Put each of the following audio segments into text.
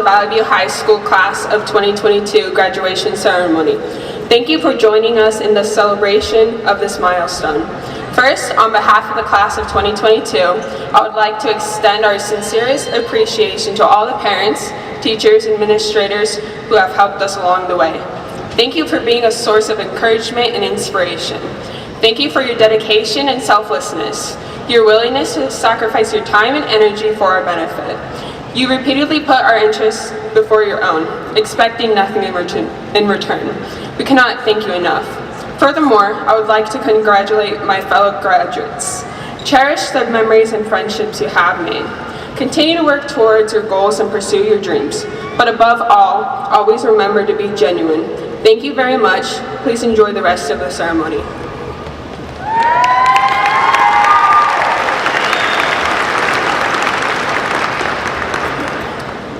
the Vallivue High School Class of 2022 graduation ceremony. Thank you for joining us in the celebration of this milestone. First, on behalf of the Class of 2022, I would like to extend our sincerest appreciation to all the parents, teachers, and administrators who have helped us along the way. Thank you for being a source of encouragement and inspiration. Thank you for your dedication and selflessness, your willingness to sacrifice your time and energy for our benefit. You repeatedly put our interests before your own, expecting nothing in return. We cannot thank you enough. Furthermore, I would like to congratulate my fellow graduates. Cherish the memories and friendships you have made. Continue to work towards your goals and pursue your dreams. But above all, always remember to be genuine. Thank you very much. Please enjoy the rest of the ceremony.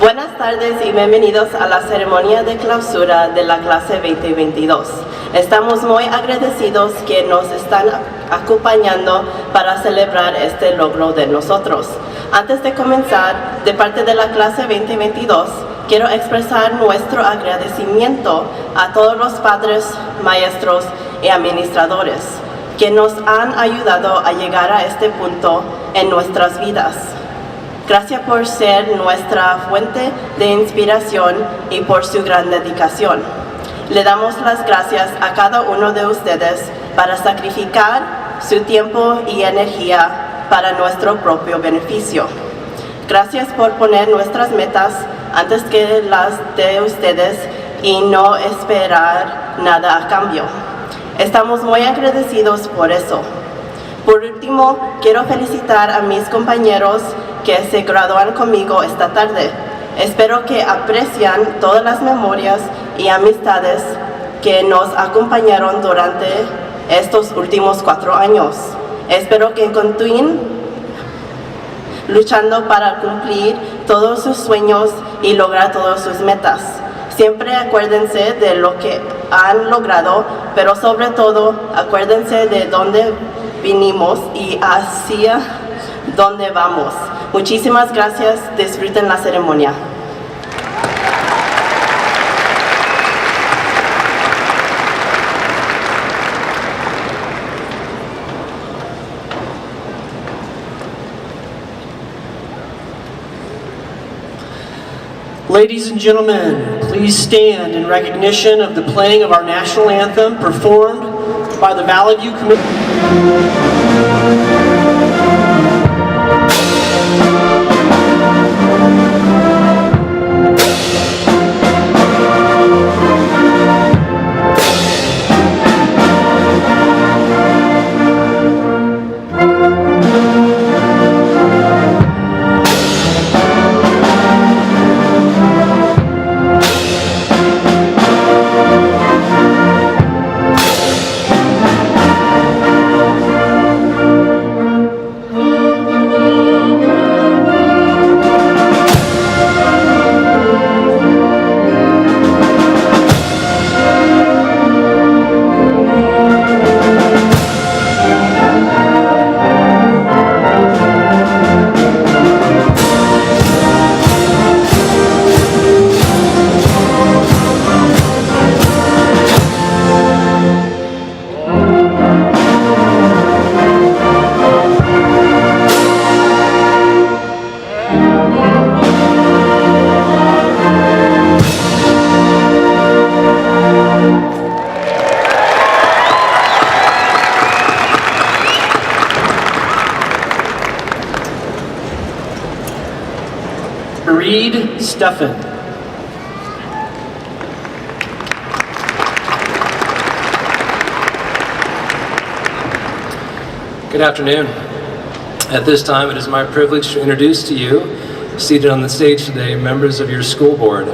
Buenas tardes y bienvenidos a la ceremonia de clausura de la clase 2022. Estamos muy agradecidos que nos están acompañando para celebrar este logro de nosotros. Antes de comenzar, de parte de la clase 2022, quiero expresar nuestro agradecimiento a todos los padres, maestros y administradores que nos han ayudado a llegar a este punto en nuestras vidas. Gracias por ser nuestra fuente de inspiración y por su gran dedicación. Le damos las gracias a cada uno de ustedes para sacrificar su tiempo y energía para nuestro propio beneficio. Gracias por poner nuestras metas antes que las de ustedes y no esperar nada a cambio. Estamos muy agradecidos por eso. Por último, quiero felicitar a mis compañeros que se gradúan conmigo esta tarde. Espero que aprecian todas las memorias y amistades que nos acompañaron durante estos últimos 4 años. Espero que continúen luchando para cumplir todos sus sueños y lograr todas sus metas. Siempre acuérdense de lo que han logrado, pero sobre todo acuérdense de dónde vinimos y hacia dónde vamos. Muchísimas gracias. Disfruten la ceremonia. Ladies and gentlemen, please stand in recognition of the playing of our national anthem performed by the Vallivue Committee. Stefan. Good afternoon. At this time, it is my privilege to introduce to you, seated on the stage today, members of your school board.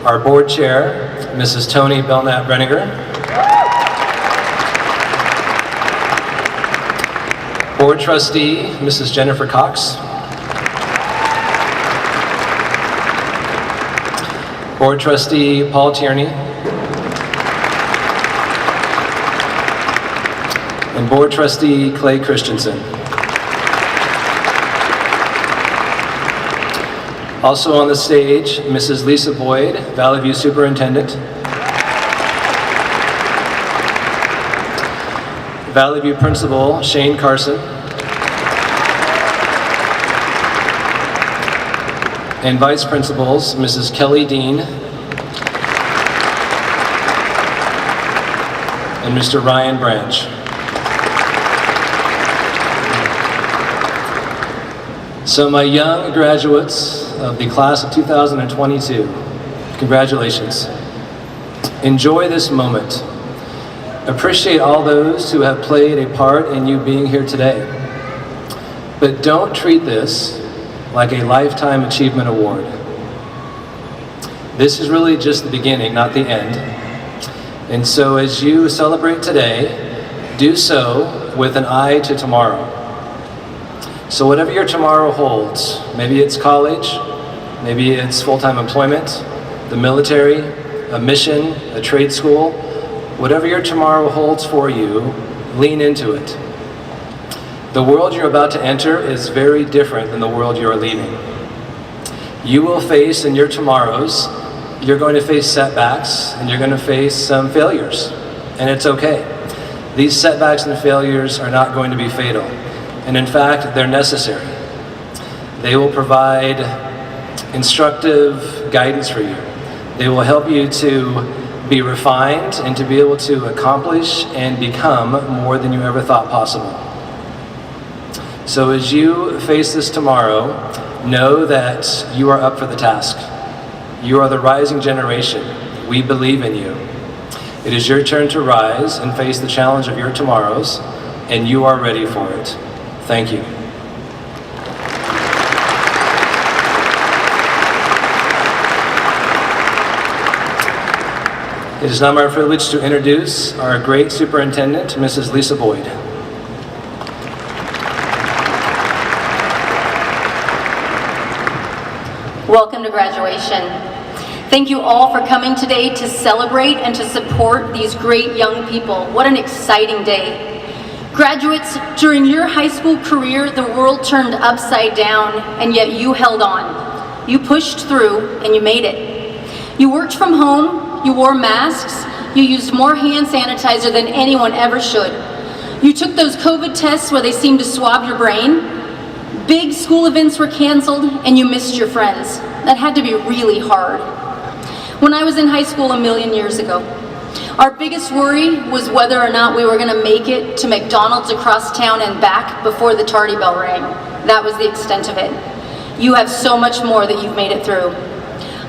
Our board chair, Mrs. Toni Belknap-Brenninger. Board trustee, Mrs. Jennifer Cox. Board Trustee Paul Tierney, and Board Trustee Clay Christensen. Also on the stage, Mrs. Lisa Boyd, Vallivue Superintendent. Vallivue Principal Shane Carson. And Vice Principals, Mrs. Kelly Dean and Mr. Ryan Branch. So my young graduates of the class of 2022, congratulations. Enjoy this moment. Appreciate all those who have played a part in you being here today. But don't treat this like a Lifetime Achievement Award. This is really just the beginning, not the end. And so as you celebrate today, do so with an eye to tomorrow. So whatever your tomorrow holds, maybe it's college, maybe it's full-time employment, the military, a mission, a trade school, whatever your tomorrow holds for you, lean into it. The world you're about to enter is very different than the world you're leaving. You will face in your tomorrows, you're going to face setbacks and you're going to face some failures, and it's okay. These setbacks and failures are not going to be fatal, and in fact, they're necessary. They will provide instructive guidance for you. They will help you to be refined and to be able to accomplish and become more than you ever thought possible. So as you face this tomorrow, know that you are up for the task. You are the rising generation. We believe in you. It is your turn to rise and face the challenge of your tomorrows, and you are ready for it. Thank you. It is now my privilege to introduce our great superintendent, Mrs. Lisa Boyd. Welcome to graduation. Thank you all for coming today to celebrate and to support these great young people. What an exciting day. Graduates, during your high school career, the world turned upside down, and yet you held on. You pushed through, and you made it. You worked from home, you wore masks, you used more hand sanitizer than anyone ever should. You took those COVID tests where they seemed to swab your brain. Big school events were canceled, and you missed your friends. That had to be really hard. When I was in high school a million years ago, our biggest worry was whether or not we were going to make it to McDonald's across town and back before the tardy bell rang. That was the extent of it. You have so much more that you've made it through.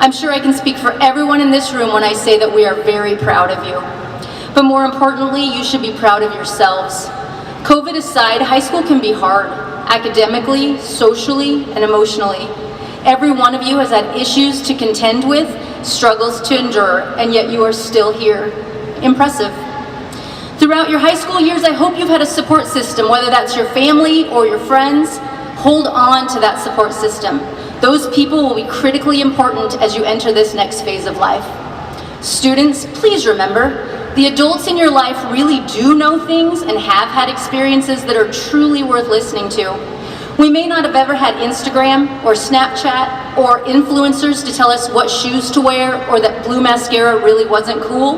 I'm sure I can speak for everyone in this room when I say that we are very proud of you. But more importantly, you should be proud of yourselves. COVID aside, high school can be hard, academically, socially, and emotionally. Every one of you has had issues to contend with, struggles to endure, and yet you are still here. Impressive. Throughout your high school years, I hope you've had a support system, whether that's your family or your friends. Hold on to that support system. Those people will be critically important as you enter this next phase of life. Students, please remember, the adults in your life really do know things and have had experiences that are truly worth listening to. We may not have ever had Instagram or Snapchat or influencers to tell us what shoes to wear or that blue mascara really wasn't cool,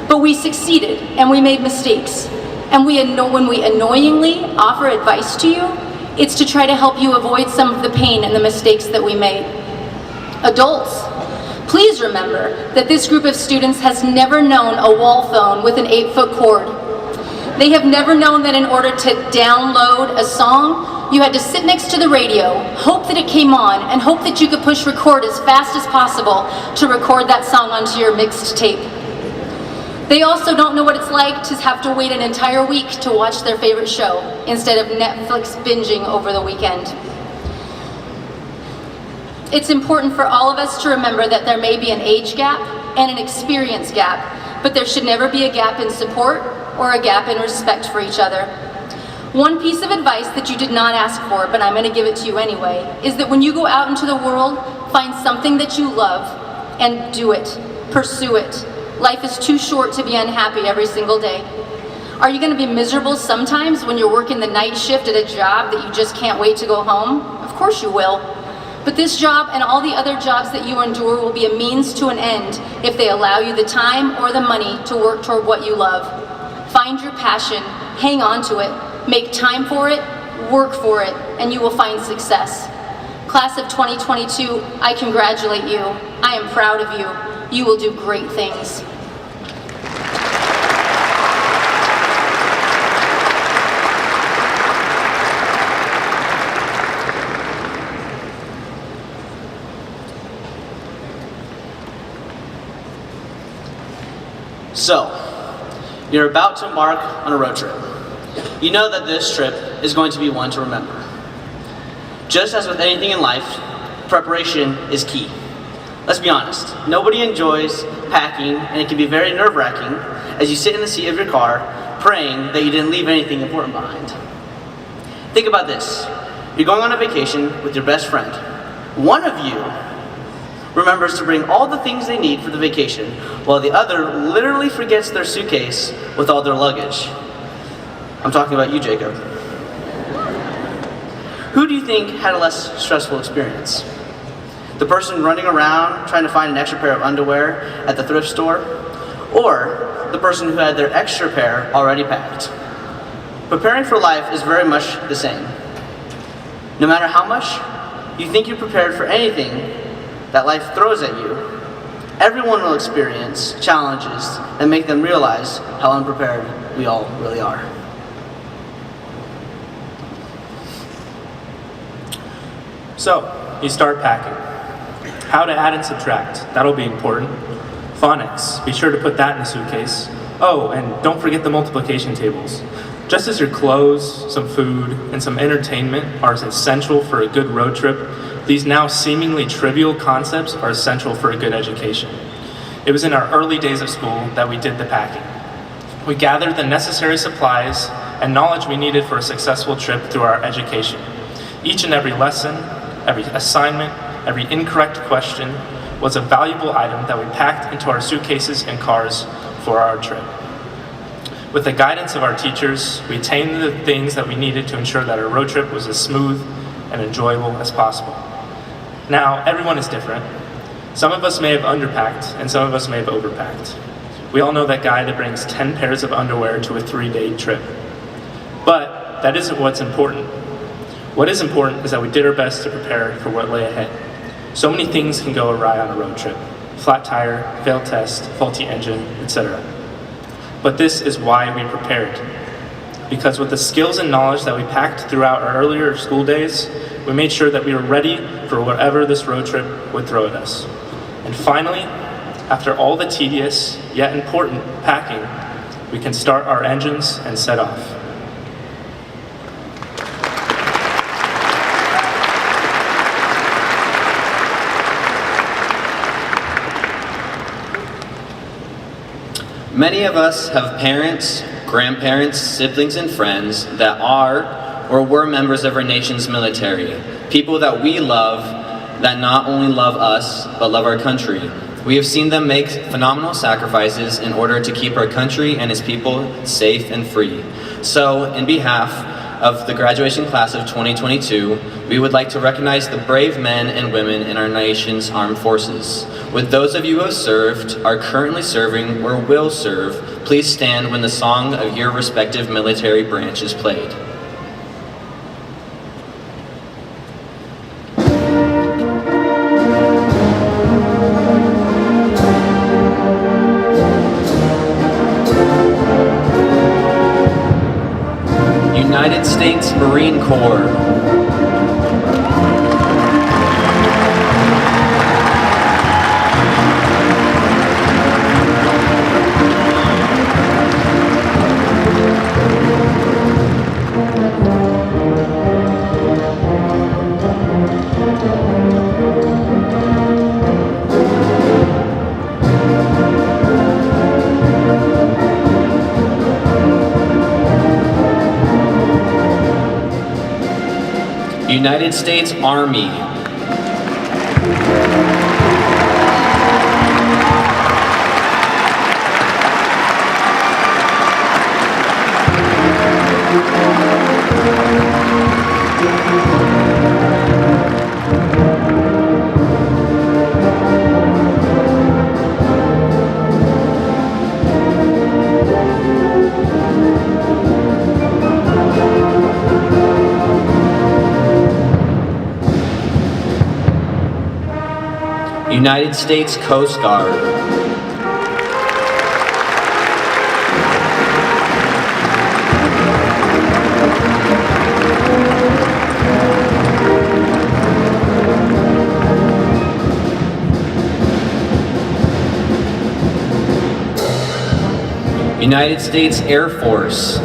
but we succeeded and we made mistakes. And when we annoyingly offer advice to you, it's to try to help you avoid some of the pain and the mistakes that we made. Adults, please remember that this group of students has never known a wall phone with an 8-foot cord. They have never known that in order to download a song, you had to sit next to the radio, hope that it came on, and hope that you could push record as fast as possible to record that song onto your mixed tape. They also don't know what it's like to have to wait an entire week to watch their favorite show instead of Netflix binging over the weekend. It's important for all of us to remember that there may be an age gap and an experience gap, but there should never be a gap in support or a gap in respect for each other. One piece of advice that you did not ask for, but I'm going to give it to you anyway, is that when you go out into the world, find something that you love and do it. Pursue it. Life is too short to be unhappy every single day. Are you going to be miserable sometimes when you're working the night shift at a job that you just can't wait to go home? Of course you will. But this job and all the other jobs that you endure will be a means to an end if they allow you the time or the money to work toward what you love. Find your passion, hang on to it, make time for it, work for it, and you will find success. Class of 2022, I congratulate you. I am proud of you. You will do great things. So, you're about to embark on a road trip. You know that this trip is going to be one to remember. Just as with anything in life, preparation is key. Let's be honest, nobody enjoys packing, and it can be very nerve-wracking as you sit in the seat of your car praying that you didn't leave anything important behind. Think about this. You're going on a vacation with your best friend. One of you remembers to bring all the things they need for the vacation, while the other literally forgets their suitcase with all their luggage. I'm talking about you, Jacob. Who do you think had a less stressful experience? The person running around trying to find an extra pair of underwear at the thrift store? Or the person who had their extra pair already packed? Preparing for life is very much the same. No matter how much you think you're prepared for anything that life throws at you, everyone will experience challenges that make them realize how unprepared we all really are. So, you start packing. How to add and subtract, that'll be important. Phonics, be sure to put that in the suitcase. Oh, and don't forget the multiplication tables. Just as your clothes, some food, and some entertainment are essential for a good road trip, these now seemingly trivial concepts are essential for a good education. It was in our early days of school that we did the packing. We gathered the necessary supplies and knowledge we needed for a successful trip through our education. Each and every lesson, every assignment, every incorrect question was a valuable item that we packed into our suitcases and cars for our trip. With the guidance of our teachers, we attained the things that we needed to ensure that our road trip was as smooth and enjoyable as possible. Now, everyone is different. Some of us may have underpacked, and some of us may have overpacked. We all know that guy that brings 10 pairs of underwear to a 3-day trip. But that isn't what's important. What is important is that we did our best to prepare for what lay ahead. So many things can go awry on a road trip. Flat tire, failed test, faulty engine, etc. But this is why we prepared. Because with the skills and knowledge that we packed throughout our earlier school days, we made sure that we were ready for whatever this road trip would throw at us. And finally, after all the tedious, yet important packing, we can start our engines and set off. Many of us have parents, grandparents, siblings, and friends that are or were members of our nation's military. People that we love that not only love us, but love our country. We have seen them make phenomenal sacrifices in order to keep our country and its people safe and free. So, in behalf of the graduation class of 2022, we would like to recognize the brave men and women in our nation's armed forces. With those of you who have served, are currently serving, or will serve, please stand when the song of your respective military branch is played. United States Marine Corps. United States Army. United States Coast Guard. United States Air Force.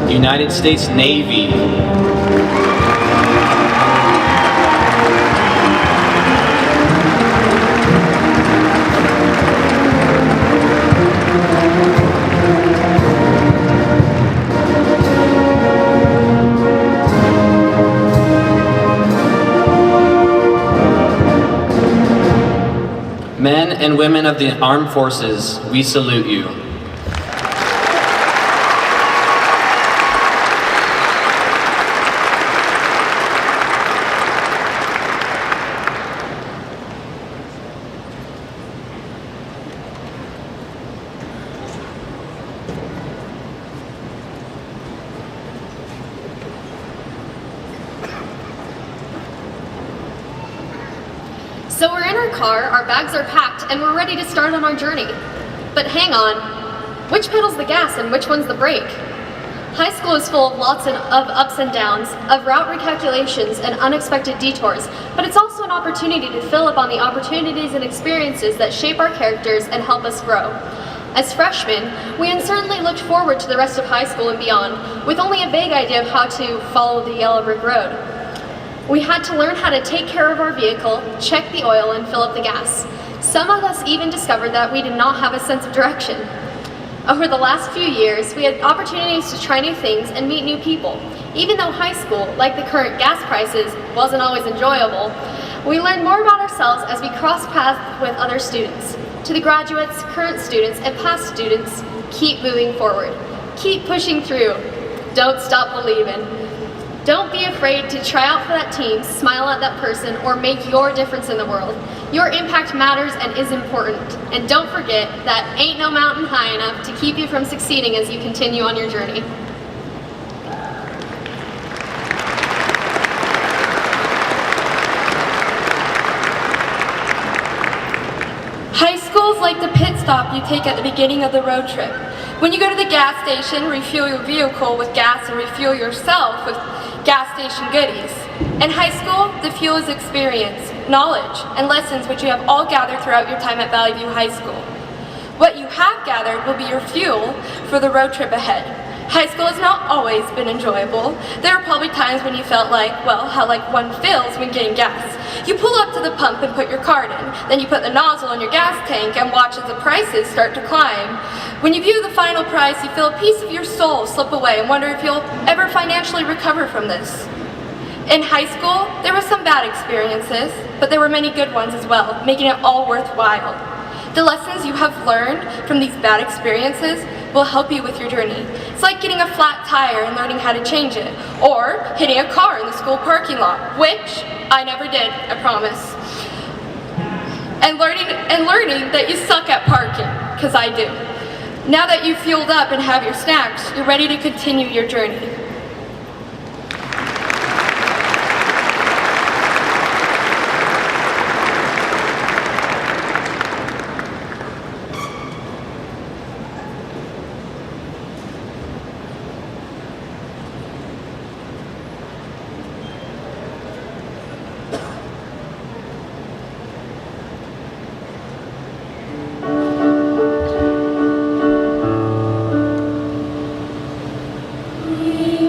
United States Navy. Men and women of the armed forces, we salute you. So we're in our car, our bags are packed, and we're ready to start on our journey. But hang on, which pedal's the gas and which one's the brake? High school is full of lots of ups and downs, of route recalculations and unexpected detours, but it's also an opportunity to fill up on the opportunities and experiences that shape our characters and help us grow. As freshmen, we uncertainly looked forward to the rest of high school and beyond, with only a vague idea of how to follow the yellow brick road. We had to learn how to take care of our vehicle, check the oil, and fill up the gas. Some of us even discovered that we did not have a sense of direction. Over the last few years, we had opportunities to try new things and meet new people. Even though high school, like the current gas prices, wasn't always enjoyable, we learned more about ourselves as we crossed paths with other students. To the graduates, current students, and past students, keep moving forward. Keep pushing through. Don't stop believing. Don't be afraid to try out for that team, smile at that person, or make your difference in the world. Your impact matters and is important. And don't forget that ain't no mountain high enough to keep you from succeeding as you continue on your journey. High school is like the pit stop you take at the beginning of the road trip. When you go to the gas station, refuel your vehicle with gas and refuel yourself with gas station goodies. In high school, the fuel is experience, knowledge, and lessons which you have all gathered throughout your time at Vallivue High School. What you have gathered will be your fuel for the road trip ahead. High school has not always been enjoyable. There are probably times when you felt like, well, how like one feels when getting gas. You pull up to the pump and put your card in. Then you put the nozzle in your gas tank and watch as the prices start to climb. When you view the final price, you feel a piece of your soul slip away and wonder if you'll ever financially recover from this. In high school, there were some bad experiences, but there were many good ones as well, making it all worthwhile. The lessons you have learned from these bad experiences will help you with your journey. It's like getting a flat tire and learning how to change it, or hitting a car in the school parking lot, which I never did, I promise. And learning that you suck at parking, because I do. Now that you've fueled up and have your snacks, you're ready to continue your journey. We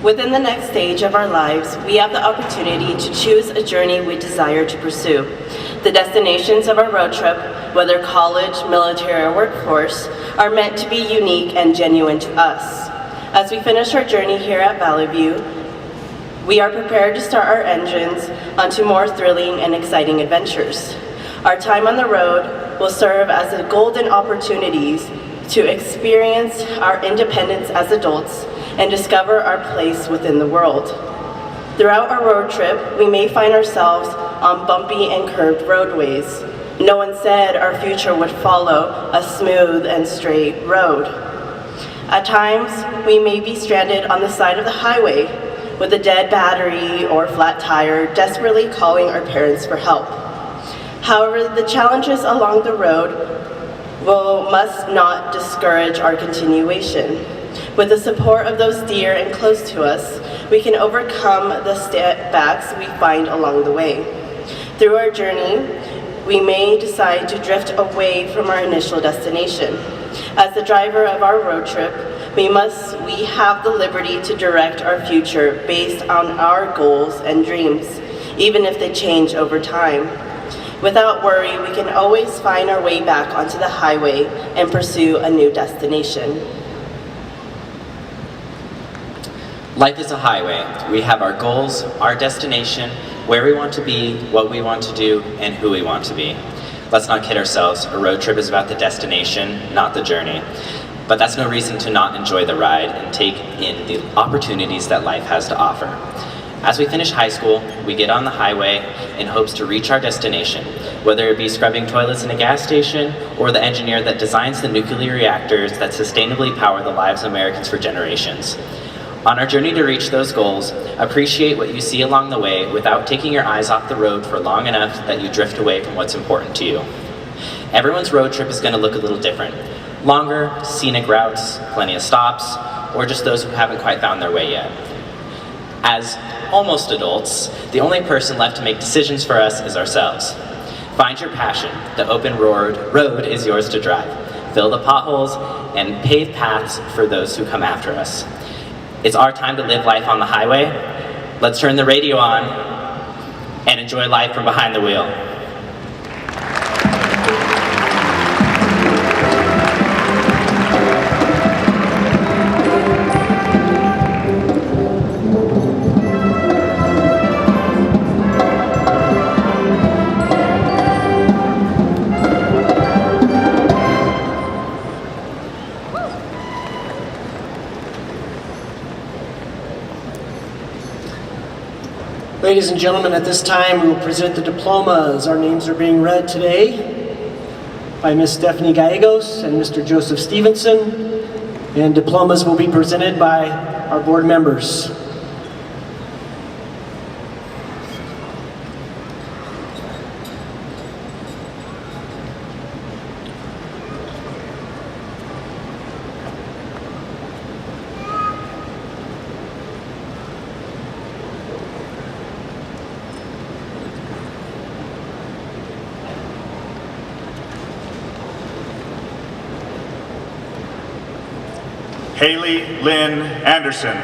Within the next stage of our lives, we have the opportunity to choose a journey we desire to pursue. The destinations of our road trip, whether college, military, or workforce, are meant to be unique and genuine to us. As we finish our journey here at Vallivue, we are prepared to start our engines onto more thrilling and exciting adventures. Our time on the road will serve as a golden opportunities to experience our independence as adults and discover our place within the world. Throughout our road trip, we may find ourselves on bumpy and curved roadways. No one said our future would follow a smooth and straight road. At times, we may be stranded on the side of the highway with a dead battery or flat tire, desperately calling our parents for help. However, the challenges along the road must not discourage our continuation. With the support of those dear and close to us, we can overcome the setbacks we find along the way. Through our journey, we may decide to drift away from our initial destination. As the driver of our road trip, we have the liberty to direct our future based on our goals and dreams, even if they change over time. Without worry, we can always find our way back onto the highway and pursue a new destination. Life is a highway. We have our goals, our destination, where we want to be, what we want to do, and who we want to be. Let's not kid ourselves. A road trip is about the destination, not the journey. But that's no reason to not enjoy the ride and take in the opportunities that life has to offer. As we finish high school, we get on the highway in hopes to reach our destination, whether it be scrubbing toilets in a gas station or the engineer that designs the nuclear reactors that sustainably power the lives of Americans for generations. On our journey to reach those goals, appreciate what you see along the way without taking your eyes off the road for long enough that you drift away from what's important to you. Everyone's road trip is going to look a little different. Longer, scenic routes, plenty of stops, or just those who haven't quite found their way yet. As almost adults, the only person left to make decisions for us is ourselves. Find your passion. The open road is yours to drive. Fill the potholes and pave paths for those who come after us. It's our time to live life on the highway. Let's turn the radio on and enjoy life from behind the wheel. Ladies and gentlemen, at this time we will present the diplomas. Our names are being read today by Ms. Stephanie Gallegos and Mr. Joseph Stevenson, and diplomas will be presented by our board members. Haley Lynn Anderson.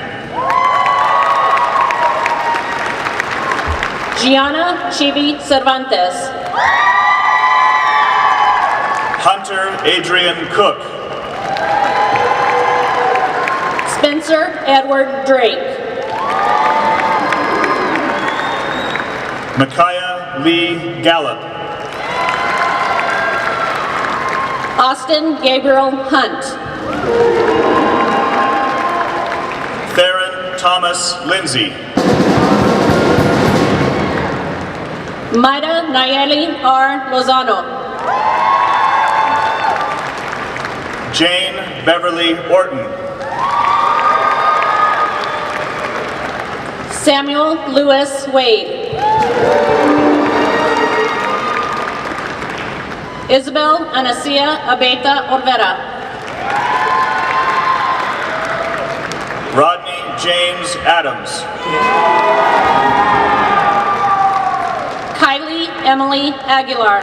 Gianna Chivi Cervantes. Hunter Adrian Cook. Spencer Edward Drake. Micaiah Lee Gallup. Austin Gabriel Hunt. Theron Thomas Lindsay. Maida Nayeli R. Lozano. Jane Beverly Orton. Samuel Lewis Wade. Isabel Anacia Abeta Orvera. Rodney James Adams. Kylie Emily Aguilar.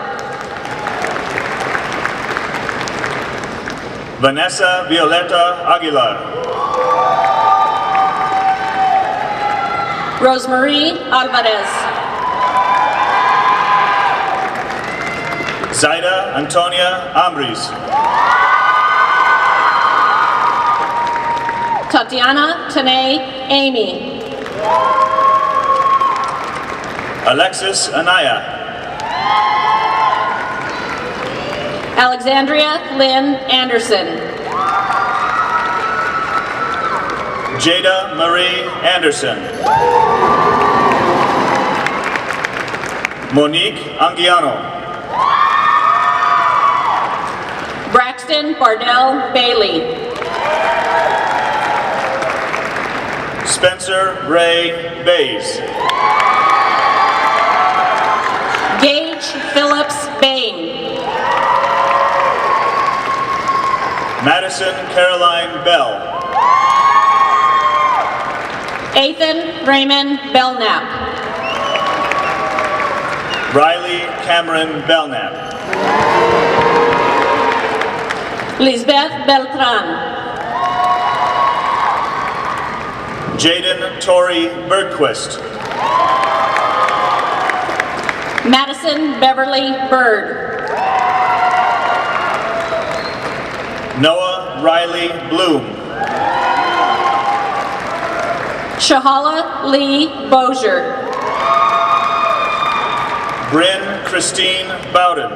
Vanessa Violeta Aguilar. Rosemarie Alvarez. Zaida Antonia Ambris. Tatiana Tanae Amy. Alexis Anaya. Alexandria Lynn Anderson. Jada Marie Anderson. Monique Anguiano. Braxton Bardell Bailey. Spencer Ray Bays. Gage Phillips Bain. Madison Caroline Bell. Ethan Raymond Belknap. Riley Cameron Belknap. Lisbeth Beltran. Jaden Tori Bergquist. Madison Beverly Bird. Noah Riley Bloom. Shahala Lee Bozier. Bryn Christine Bowden.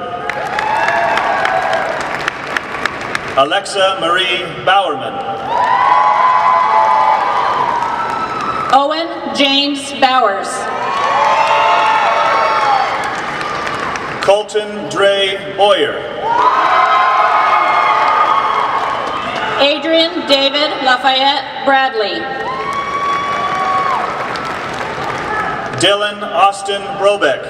Alexa Marie Bowerman. Owen James Bowers. Colton Dre Boyer. Adrian David Lafayette Bradley. Dylan Austin Brobeck.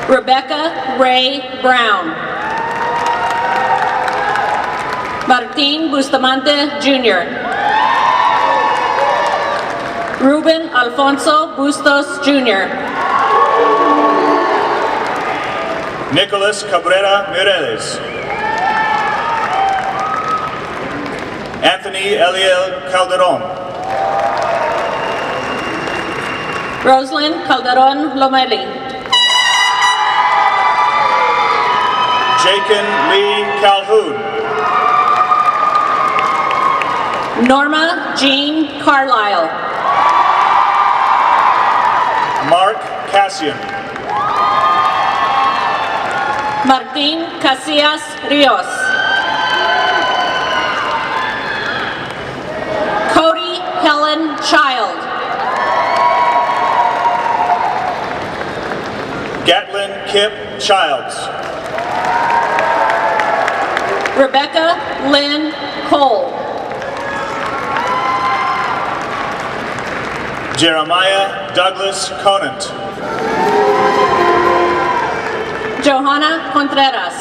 Rebecca Ray Brown. Martin Bustamante Jr. Ruben Alfonso Bustos Jr. Nicholas Cabrera Mireles. Anthony Eliel Calderon. Rosalind Calderon Lomeli. Jakin Lee Calhoun. Norma Jean Carlisle. Mark Cassian. Martin Casillas Rios. Cody Helen Child. Gatlin Kip Childs. Rebecca Lynn Cole. Jeremiah Douglas Conant. Johanna Contreras.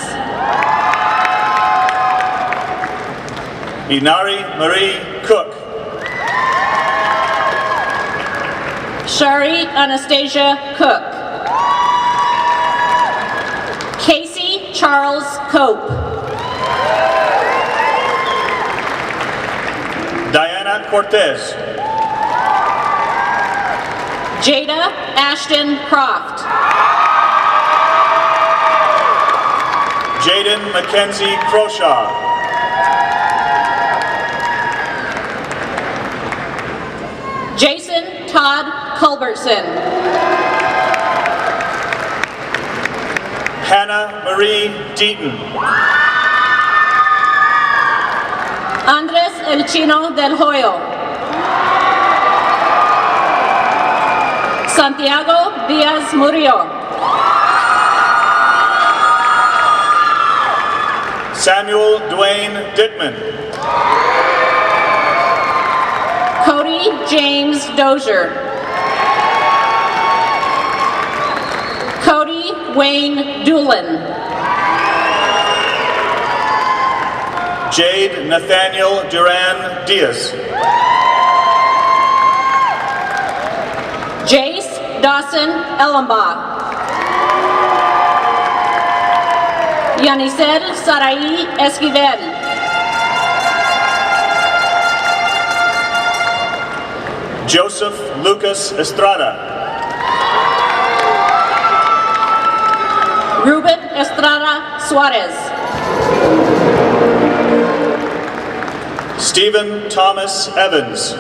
Inari Marie Cook. Shari Anastasia Cook. Casey Charles Cope. Diana Cortez. Jada Ashton Croft. Jaden Mackenzie Croshaw. Jason Todd Culbertson. Hannah Marie Deaton. Andres El Chino del Hoyo. Santiago Diaz Murillo. Samuel Dwayne Dittman. Cody James Dozier. Cody Wayne Doolin. Jade Nathaniel Duran Diaz. Jace Dawson Ellenbaugh. Yanisel Sarai Esquivel. Joseph Lucas Estrada. Ruben Estrada Suarez. Stephen Thomas Evans.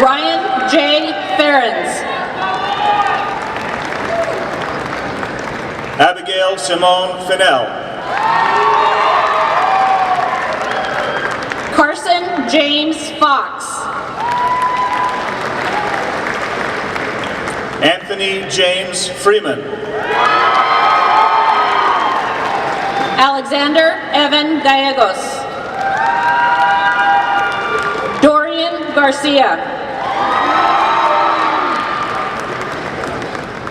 Ryan J. Ferens. Abigail Simone Fennell. Carson James Fox. Anthony James Freeman. Alexander Evan Gallegos. Dorian Garcia.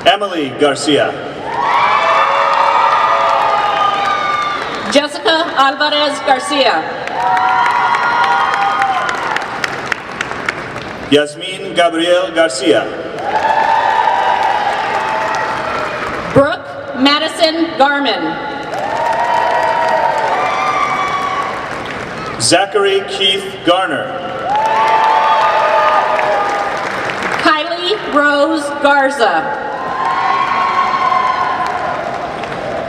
Emily Garcia. Jessica Alvarez Garcia. Yasmin Gabriel Garcia. Brooke Madison Garman. Zachary Keith Garner. Kylie Rose Garza.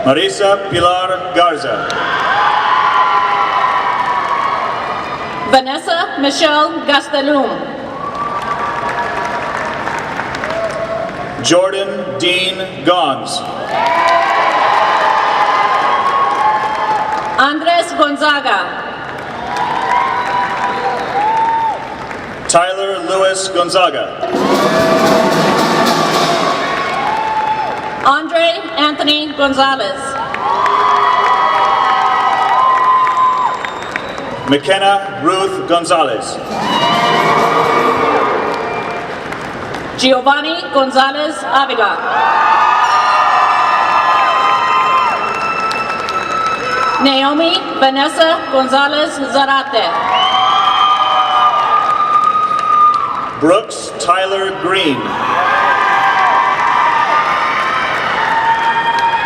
Marisa Pilar Garza. Vanessa Michelle Gastelum. Jordan Dean Gons. Andres Gonzaga. Tyler Lewis Gonzaga. Andre Anthony Gonzalez. McKenna Ruth Gonzalez. Giovanni Gonzalez Avila. Naomi Vanessa Gonzalez Zarate. Brooks Tyler Green.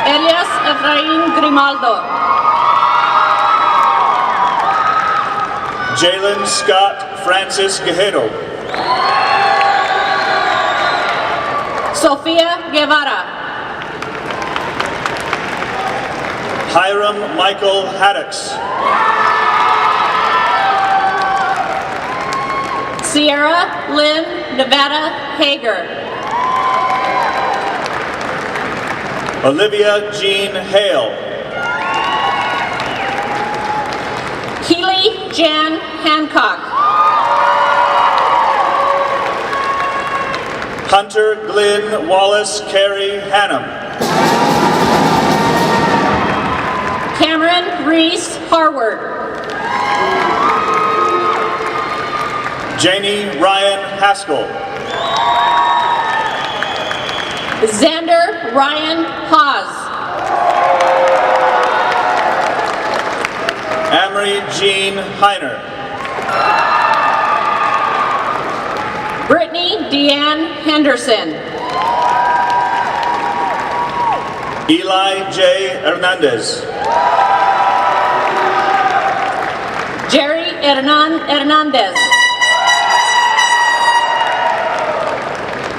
Elias Efraín Grimaldo. Jalen Scott Francis Guerrero. Sofia Guevara. Hiram Michael Haddocks. Sierra Lynn Nevada Hager. Olivia Jean Hale. Keely Jan Hancock. Hunter Glenn Wallace Carey Hannum. Cameron Reese Harward. Janie Ryan Haskell. Xander Ryan Haas. Amory Jean Heiner. Brittany Deanne Henderson. Eli J. Hernandez. Jerry Hernan Hernandez.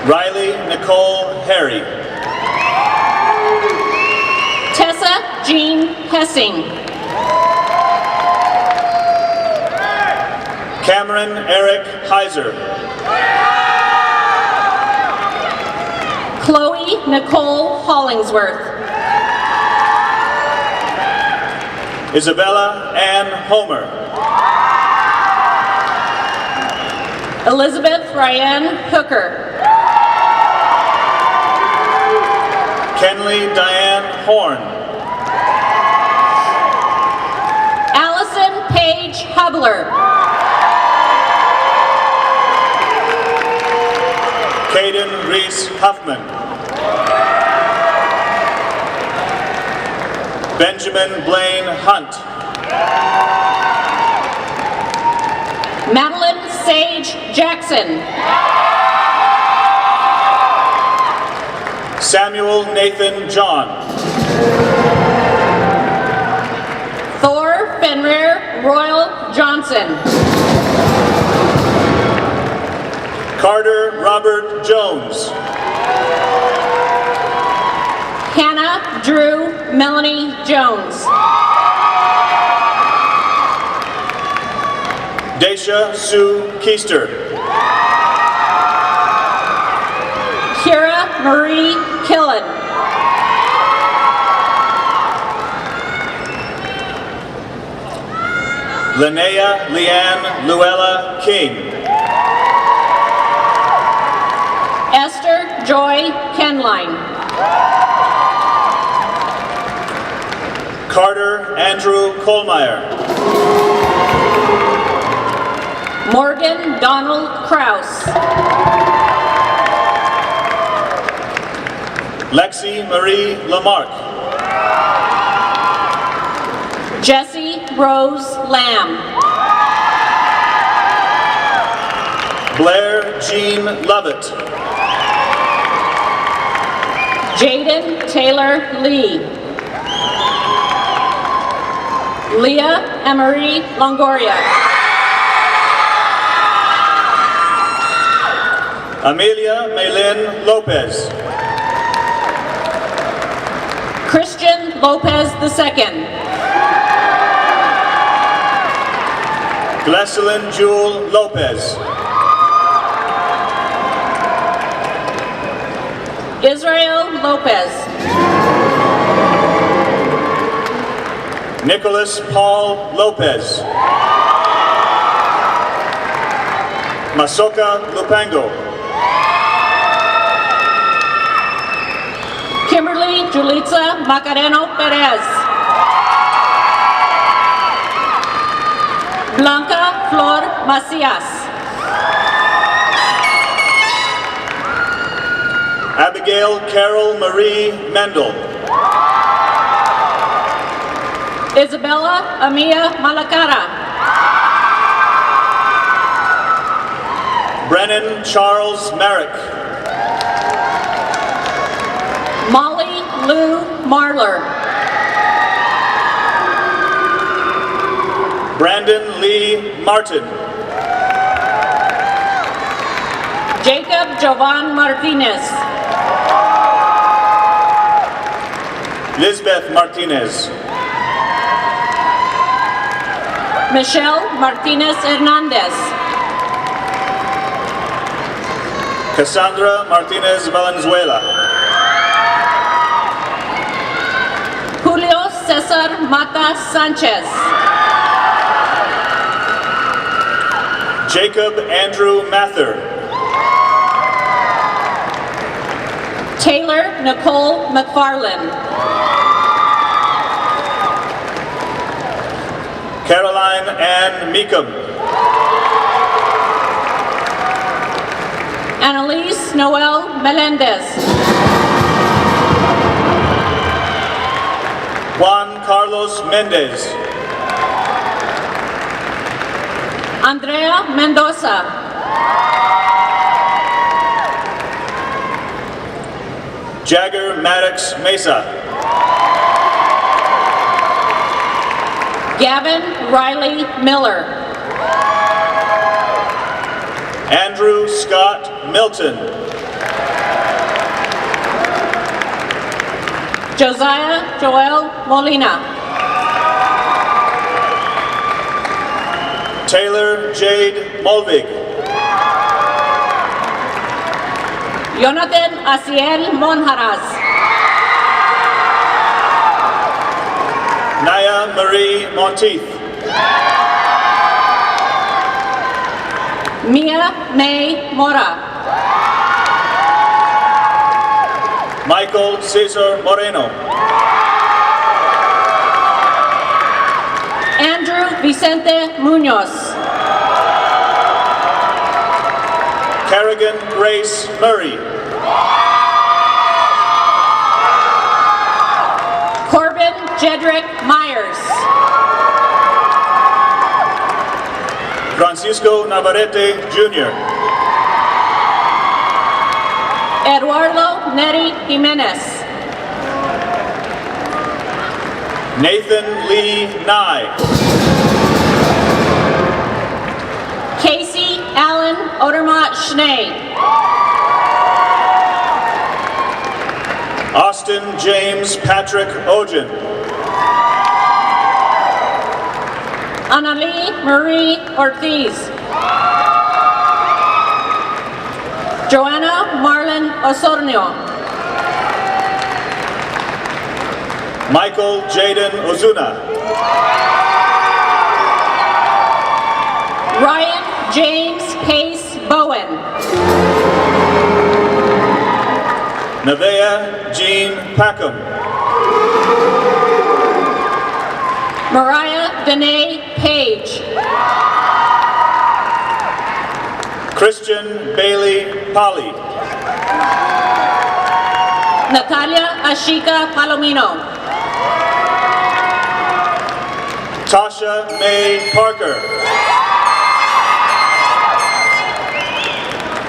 Riley Nicole Harry. Tessa Jean Hessing. Cameron Eric Heiser. Chloe Nicole Hollingsworth. Isabella Ann Homer. Elizabeth Ryan Hooker. Kenley Diane Horn. Allison Paige Hubler. Caden Reese Huffman. Benjamin Blaine Hunt. Madeline Sage Jackson. Samuel Nathan John. Thor Fenrir Royal Johnson. Carter Robert Jones. Hannah Drew Melanie Jones. Daisha Sue Keister. Kira Marie Killen. Linnea Leanne Luella King. Esther Joy Kenline. Carter Andrew Kohlmeyer. Morgan Donald Kraus. Lexi Marie Lamarck. Jessie Rose Lamb. Blair Jean Lovett. Jaden Taylor Lee. Leah Emery Longoria. Amelia Maylin Lopez. Christian Lopez II. Gleselyn Jewel Lopez. Israel Lopez. Nicholas Paul Lopez. Masoka Lupango. Kimberly Julitza Macareno Perez. Blanca Flor Macias. Abigail Carol Marie Mendel. Isabella Amia Malacara. Brennan Charles Merrick. Molly Lou Marler. Brandon Lee Martin. Jacob Jovan Martinez. Lisbeth Martinez. Michelle Martinez Hernandez. Cassandra Martinez Valenzuela. Julio Cesar Mata Sanchez. Jacob Andrew Mather. Taylor Nicole McFarland. Caroline Ann Meekum. Annalise Noel Melendez. Juan Carlos Mendez. Andrea Mendoza. Jagger Maddox Mesa. Gavin Riley Miller. Andrew Scott Milton. Josiah Joel Molina. Taylor Jade Mulvig. Jonathan Asiel Monjaras. Naya Marie Monteith. Mia May Mora. Michael Cesar Moreno. Andrew Vicente Munoz. Kerrigan Grace Murray. Corbin Jedrick Myers. Francisco Navarrete Jr. Eduardo Neri Jimenez. Nathan Lee Nye. Casey Allen Odermatt Schnee. Austin James Patrick Ogen. Annalie Marie Ortiz. Joanna Marlon Osornio. Michael Jaden Ozuna. Ryan James Pace Bowen. Nevaeh Jean Packham. Mariah Danae Page. Christian Bailey Polly. Natalia Ashika Palomino. Tasha May Parker.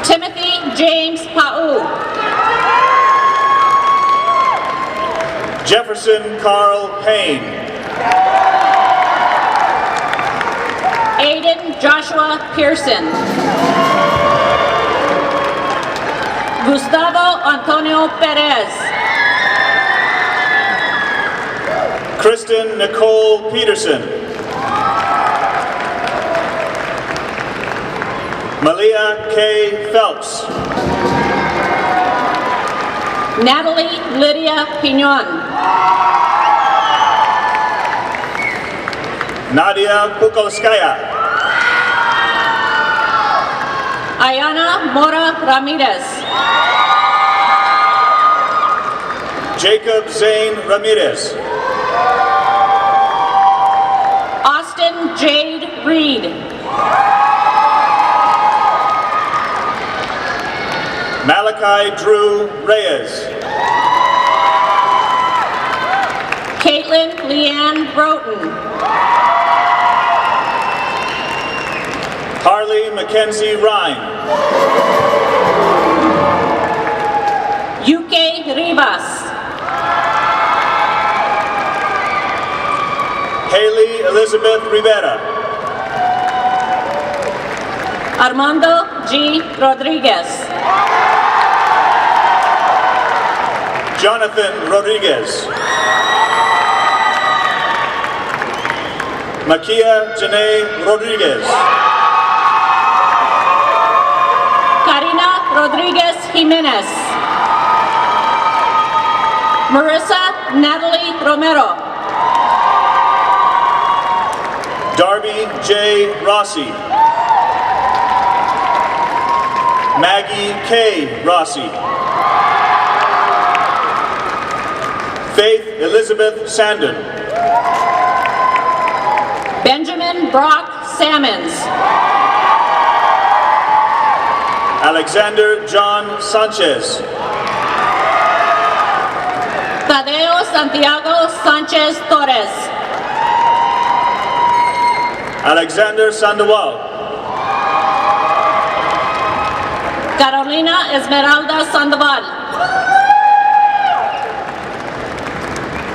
Timothy James Pau. Jefferson Carl Payne. Aiden Joshua Pearson. Gustavo Antonio Perez. Kristen Nicole Peterson. Malia K. Phelps. Natalie Lydia Pinon. Nadia Pukolskaya. Ayana Mora Ramirez. Jacob Zane Ramirez. Austin Jade Reed. Malachi Drew Reyes. Caitlin Leanne Broughton. Harley Mackenzie Ryan. Yuke Rivas. Haley Elizabeth Rivera. Armando G. Rodriguez. Jonathan Rodriguez. Makia Janae Rodriguez. Karina Rodriguez Jimenez. Marissa Natalie Romero. Darby J. Rossi. Maggie K. Rossi. Faith Elizabeth Sandon. Benjamin Brock Sammons. Alexander John Sanchez. Tadeo Santiago Sanchez Torres. Alexander Sandoval. Carolina Esmeralda Sandoval.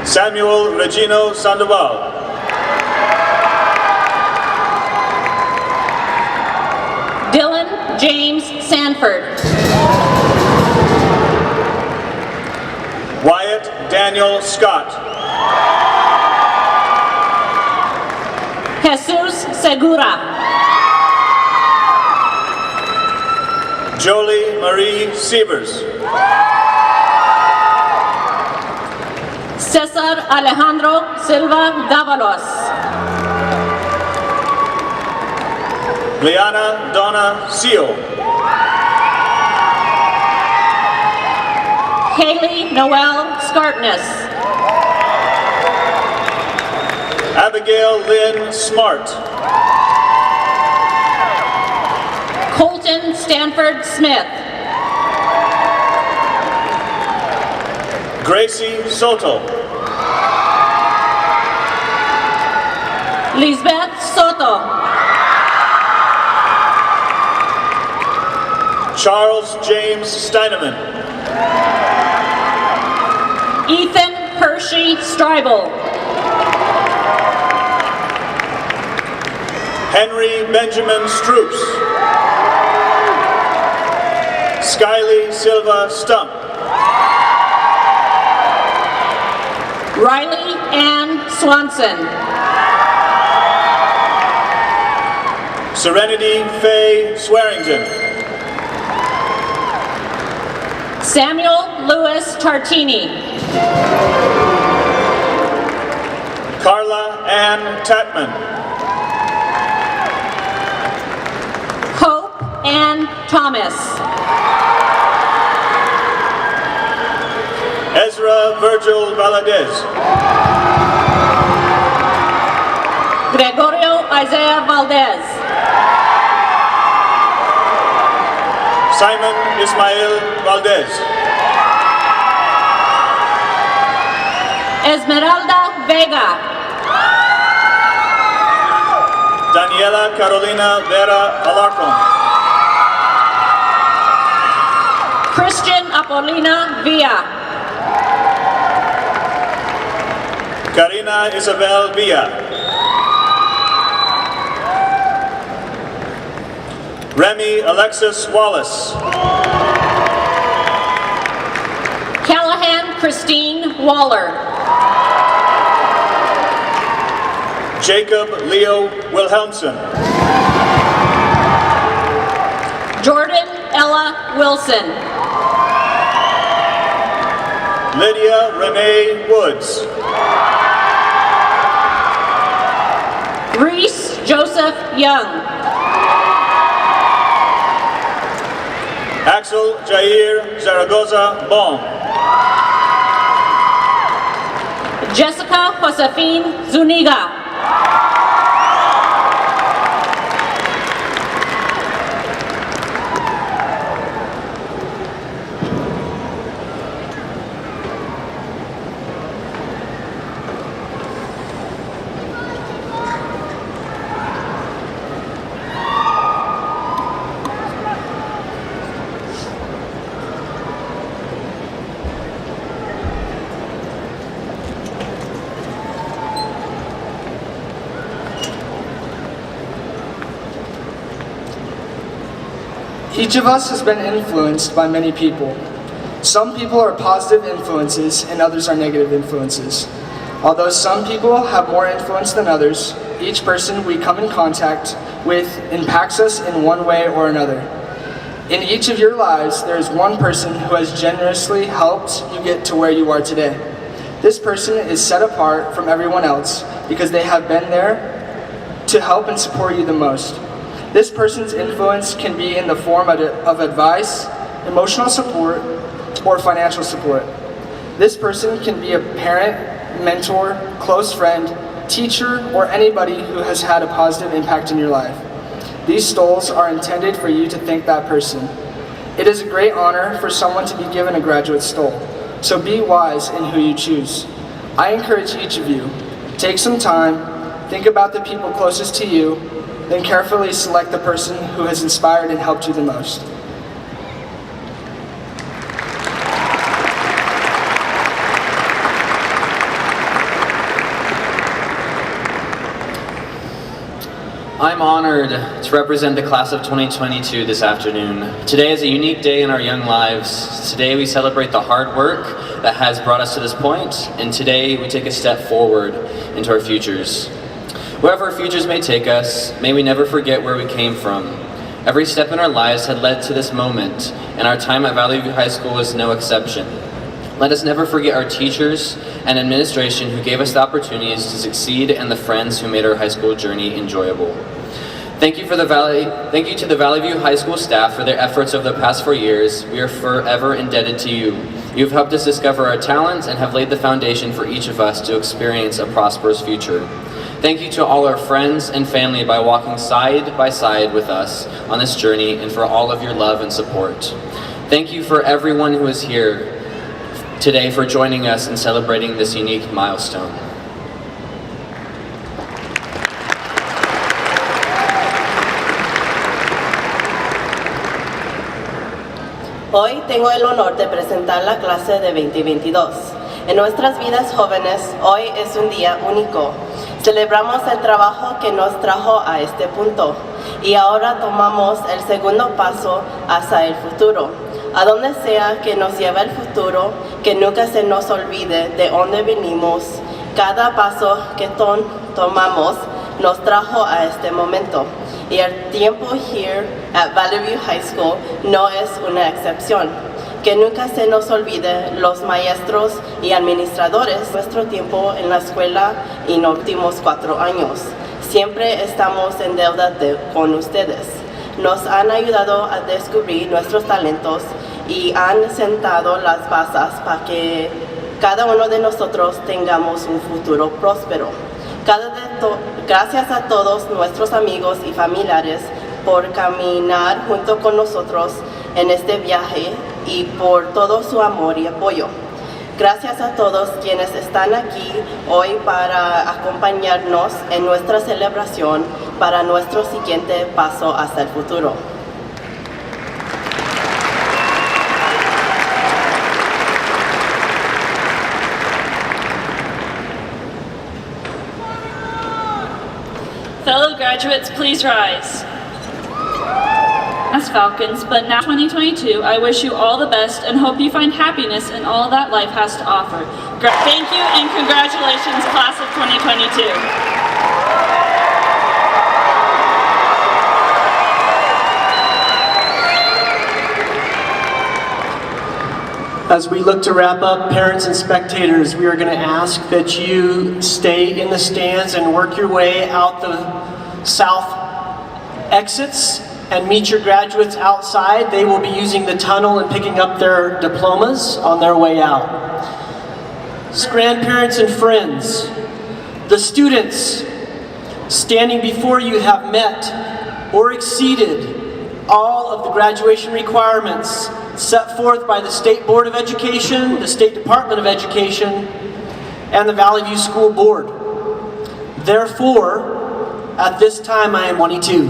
Samuel Regino Sandoval. Dylan James Sanford. Wyatt Daniel Scott. Jesus Segura. Jolie Marie Sievers. Cesar Alejandro Silva Davalos. Liana Donna Seal. Haley Noel Scartness. Abigail Lynn Smart. Colton Stanford Smith. Gracie Soto. Lisbeth Soto. Charles James Steineman. Ethan Hershey Stribel. Henry Benjamin Stroops. Silva Stump. Riley Ann Swanson. Serenity Faye Swearington. Samuel Lewis Tartini. Carla Ann Tatman. Hope Ann Thomas. Ezra Virgil Valadez. Gregorio Isaiah Valdez. Simon Ismael Valdez. Esmeralda Vega. Daniela Carolina Vera Alarcon. Christian Apolina Villa. Karina Isabel Villa. Remy Alexis Wallace. Callahan Christine Waller. Jacob Leo Wilhelmsen. Jordan Ella Wilson. Lydia Renee Woods. Reese Joseph Young. Axel Jair Zaragoza Baum. Jessica Josefine Zuniga. Each of us has been influenced by many people. Some people are positive influences and others are negative influences. Although some people have more influence than others, each person we come in contact with impacts us in one way or another. In each of your lives, there is one person who has generously helped you get to where you are today. This person is set apart from everyone else because they have been there to help and support you the most. This person's influence can be in the form of advice, emotional support, or financial support. This person can be a parent, mentor, close friend, teacher, or anybody who has had a positive impact in your life. These stoles are intended for you to thank that person. It is a great honor for someone to be given a graduate stole, so be wise in who you choose. I encourage each of you, take some time, think about the people closest to you, then carefully select the person who has inspired and helped you the most. I'm honored to represent the class of 2022 this afternoon. Today is a unique day in our young lives. Today we celebrate the hard work that has brought us to this point, and today we take a step forward into our futures. Wherever our futures may take us, may we never forget where we came from. Every step in our lives had led to this moment, and our time at Vallivue High School was no exception. Let us never forget our teachers and administration who gave us the opportunities to succeed and the friends who made our high school journey enjoyable. Thank you to the Vallivue High School staff for their efforts over the past 4 years. We are forever indebted to you. You have helped us discover our talents and have laid the foundation for each of us to experience a prosperous future. Thank you to all our friends and family by walking side by side with us on this journey and for all of your love and support. Thank you for everyone who is here today for joining us in celebrating this unique milestone. Hoy tengo el honor de presentar la clase de 2022. En nuestras vidas jóvenes, hoy es un día único. Celebramos el trabajo que nos trajo a este punto y ahora tomamos el segundo paso hacia el futuro. A donde sea que nos lleve el futuro, que nunca se nos olvide de dónde venimos. Cada paso que tomamos nos trajo a este momento. Y el tiempo here at Vallivue High School no es una excepción. Que nunca se nos olvide los maestros y administradores nuestro tiempo en la escuela y los últimos 4 años. Siempre estamos en deuda con ustedes. Nos han ayudado a descubrir nuestros talentos y han sentado las bases para que cada uno de nosotros tengamos un futuro próspero. Gracias a todos nuestros amigos y familiares por caminar junto con nosotros en este viaje y por todo su amor y apoyo. Gracias a todos quienes están aquí hoy para acompañarnos en nuestra celebración para nuestro siguiente paso hasta el futuro. Fellow graduates, please rise. As Falcons, but now 2022, I wish you all the best and hope you find happiness in all that life has to offer. Thank you and congratulations, class of 2022. As we look to wrap up, parents and spectators, we are going to ask that you stay in the stands and work your way out the south exits and meet your graduates outside. They will be using the tunnel and picking up their diplomas on their way out. Grandparents and friends, the students standing before you have met or exceeded all of the graduation requirements set forth by the State Board of Education, the State Department of Education, and the Vallivue School Board. Therefore, at this time I am 22.